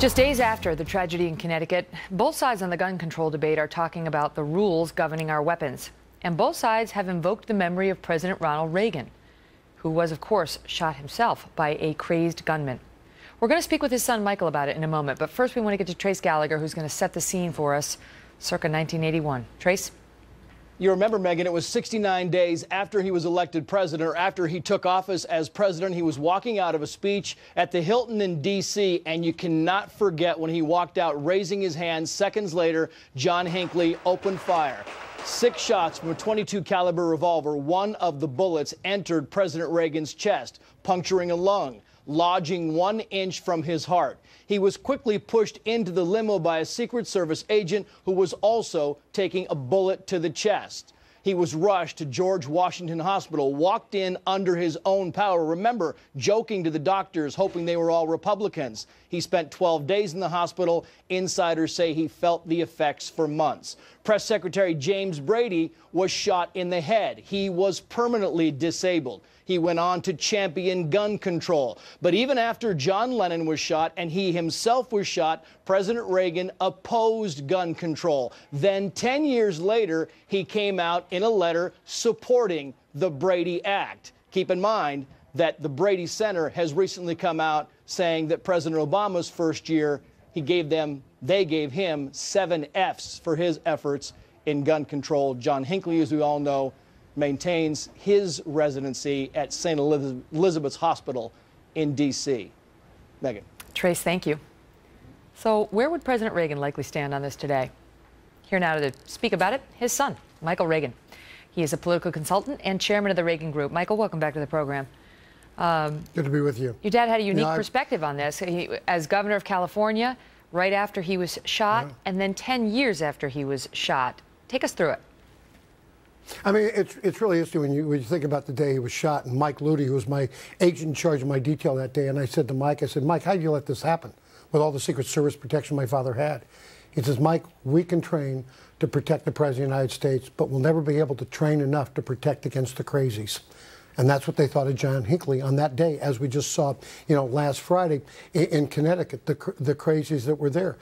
Just days after the tragedy in Connecticut, both sides on the gun control debate are talking about the rules governing our weapons. And both sides have invoked the memory of President Ronald Reagan, who was, of course, shot himself by a crazed gunman. We're going to speak with his son, Michael, about it in a moment. But first, we want to get to Trace Gallagher, who's going to set the scene for us circa 1981. Trace? You remember, Megan, it was 69 days after he was elected president, or after he took office as president. He was walking out of a speech at the Hilton in D.C., and you cannot forget when he walked out raising his hand. Seconds later, John Hinckley opened fire. 6 shots from a .22 caliber revolver. One of the bullets entered President Reagan's chest, puncturing a lung, lodging 1 inch from his heart. He was quickly pushed into the limo by a Secret Service agent who was also taking a bullet to the chest. He was rushed to George Washington Hospital, walked in under his own power. Remember, joking to the doctors, hoping they were all Republicans. He spent 12 days in the hospital. Insiders say he felt the effects for months. Press Secretary James Brady was shot in the head. He was permanently disabled. He went on to champion gun control. But even after John Lennon was shot and he himself was shot, President Reagan opposed gun control. Then 10 years later, he came out in a letter supporting the Brady Act. Keep in mind that the Brady Center has recently come out saying that President Obama's first year, they gave him 7 Fs for his efforts in gun control. John Hinckley, as we all know, maintains his residency at St. Elizabeth's Hospital in D.C. Megan. Trace, thank you. So where would President Reagan likely stand on this today? Here now to speak about it, his son, Michael Reagan. He is a political consultant and chairman of the Reagan Group. Michael, welcome back to the program. Good to be with you. Your dad had a unique perspective on this. As governor of California, right after he was shot, and then 10 years after he was shot. Take us through it. I mean, it's really interesting when you think about the day he was shot, and Mike Ludi, who was my agent in charge of my detail that day, and I said to Mike, Mike, how did you let this happen with all the Secret Service protection my father had? He says, Mike, we can train to protect the President of the United States, but we'll never be able to train enough to protect against the crazies. And that's what they thought of John Hinckley on that day, as we just saw, last Friday in Connecticut, the crazies that were there.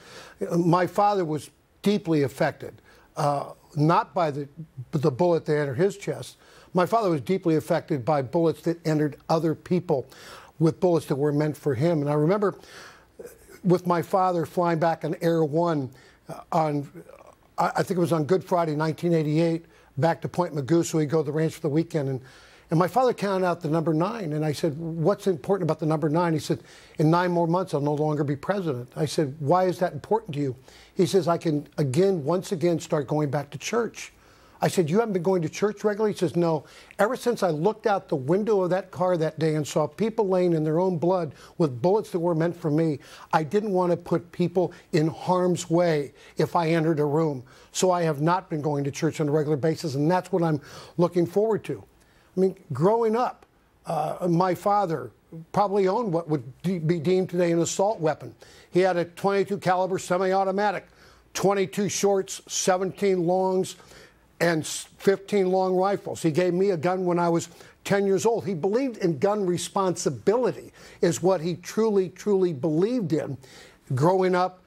My father was deeply affected. Not by the bullet that entered his chest. My father was deeply affected by bullets that entered other people with bullets that were meant for him. And I remember with my father flying back on Air One I think it was on Good Friday, 1988, back to Point Magoo, so he'd go to the ranch for the weekend. And my father counted out the number 9, and I said, what's important about the number 9? He said, in 9 more months, I'll no longer be president. I said, why is that important to you? He says, I can once again start going back to church. I said, you haven't been going to church regularly? He says, no. Ever since I looked out the window of that car that day and saw people laying in their own blood with bullets that were meant for me, I didn't want to put people in harm's way if I entered a room. So I have not been going to church on a regular basis, and that's what I'm looking forward to. I mean, growing up, my father probably owned what would be deemed today an assault weapon. He had a .22 caliber semi-automatic, 22 shorts, 17 longs, and 15 long rifles. He gave me a gun when I was 10 years old. He believed in gun responsibility, is what he truly, truly believed in. Growing up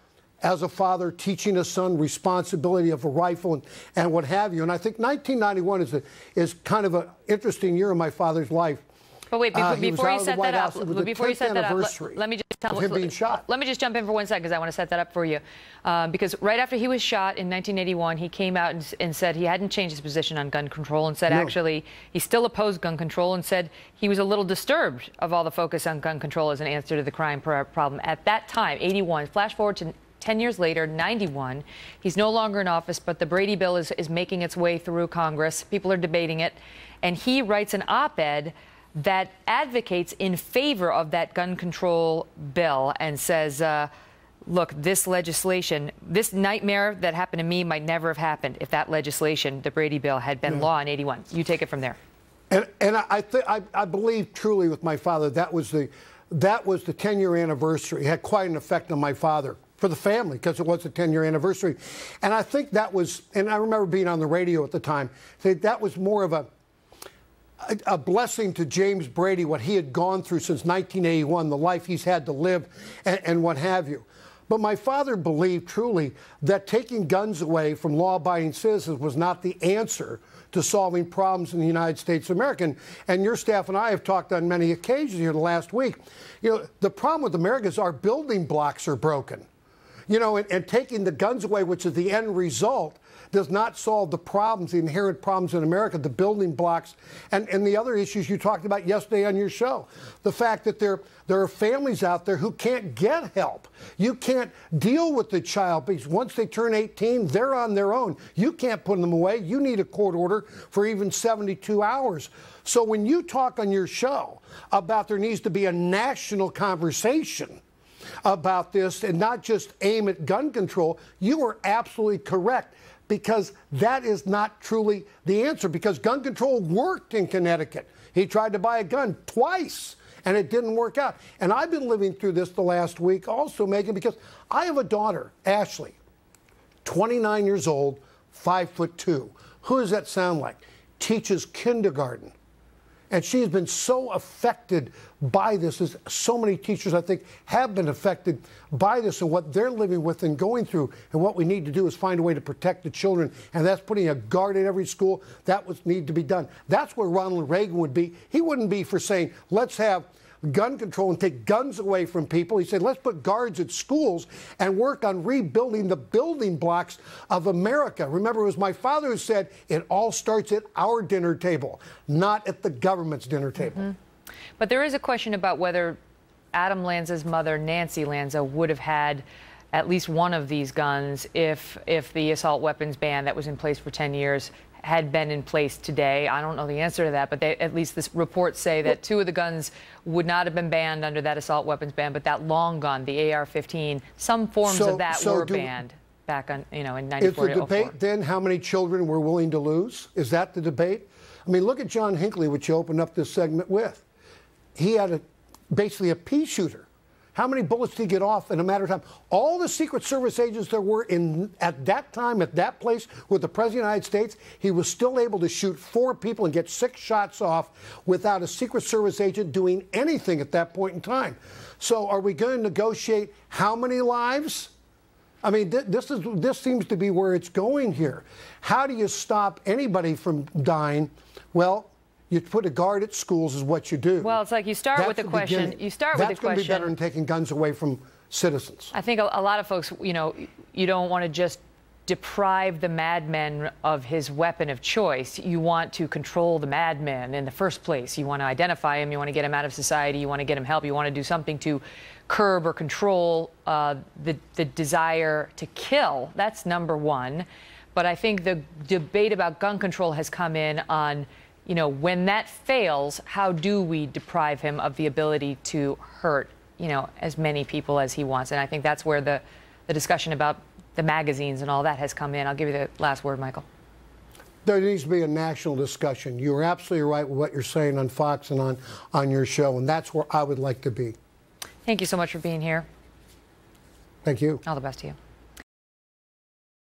as a father, teaching a son responsibility of a rifle and what have you. And I think 1991 is kind of an interesting year in my father's life. But wait, before you set that up, let me just jump in for 1 second, because I want to set that up for you. Because right after he was shot in 1981, he came out and said he hadn't changed his position on gun control, and said actually he still opposed gun control, and said he was a little disturbed of all the focus on gun control as an answer to the crime problem. At that time, 81, flash forward to 10 years later, 91, he's no longer in office, but the Brady bill is making its way through Congress. People are debating it, and he writes an op-ed that advocates in favor of that gun control bill and says, look, this legislation, this nightmare that happened to me might never have happened if that legislation, the Brady bill, had been law in 81. You take it from there. And I believe truly with my father, that was the 10-year anniversary. It had quite an effect on my father, for the family, because it was the 10-year anniversary. And I think that was, and I remember being on the radio at the time, that was more of a blessing to James Brady, what he had gone through since 1981, the life he's had to live and what have you. But my father believed truly that taking guns away from law-abiding citizens was not the answer to solving problems in the United States of America. And your staff and I have talked on many occasions here the last week. You know, the problem with America is our building blocks are broken. You know, and taking the guns away, which is the end result, does not solve the problems, the inherent problems in America, the building blocks, and the other issues you talked about yesterday on your show. The fact that there are families out there who can't get help. You can't deal with the child because once they turn 18, they're on their own. You can't put them away. You need a court order for even 72 hours. So when you talk on your show about there needs to be a national conversation about this and not just aim at gun control, you are absolutely correct, because that is not truly the answer, because gun control worked in Connecticut. He tried to buy a gun twice, and it didn't work out. And I've been living through this the last week also, Megan, because I have a daughter, Ashley, 29 years old, 5'2". Who does that sound like? Teaches kindergarten. And she's been so affected by this, as so many teachers, I think, have been affected by this and what they're living with and going through. And what we need to do is find a way to protect the children. And that's putting a guard at every school. That would need to be done. That's where Ronald Reagan would be. He wouldn't be for saying, let's have gun control and take guns away from people. He said, let's put guards at schools and work on rebuilding the building blocks of America. Remember, it was my father who said, it all starts at our dinner table, not at the government's dinner table. Mm-hmm. But there is a question about whether Adam Lanza's mother, Nancy Lanza, would have had at least one of these guns if the assault weapons ban that was in place for 10 years had been in place today. I don't know the answer to that, but at least the reports say that two of the guns would not have been banned under that assault weapons ban, but that long gun, the AR-15, some forms of that were banned back on, in 94 Is the debate then how many children we're willing to lose? Is that the debate? I mean, look at John Hinckley, which you opened up this segment with. He had basically a pea shooter. How many bullets did he get off in a matter of time? All the Secret Service agents there were at that time, at that place with the President of the United States, he was still able to shoot 4 people and get 6 shots off without a Secret Service agent doing anything at that point in time. So are we going to negotiate how many lives? I mean, this seems to be where it's going here. How do you stop anybody from dying? Well, you put a guard at schools is what you do. Well, it's like you start with the question. You start with the question. That's going to be better than taking guns away from citizens. I think a lot of folks, you don't want to just deprive the madman of his weapon of choice. You want to control the madman in the first place. You want to identify him. You want to get him out of society. You want to get him help. You want to do something to curb or control the desire to kill. That's number one. But I think the debate about gun control has come in on, when that fails, how do we deprive him of the ability to hurt, as many people as he wants? And I think that's where the discussion about the magazines and all that has come in. I'll give you the last word, Michael. There needs to be a national discussion. You're absolutely right with what you're saying on Fox and on your show, and that's where I would like to be. Thank you so much for being here. Thank you. All the best to you.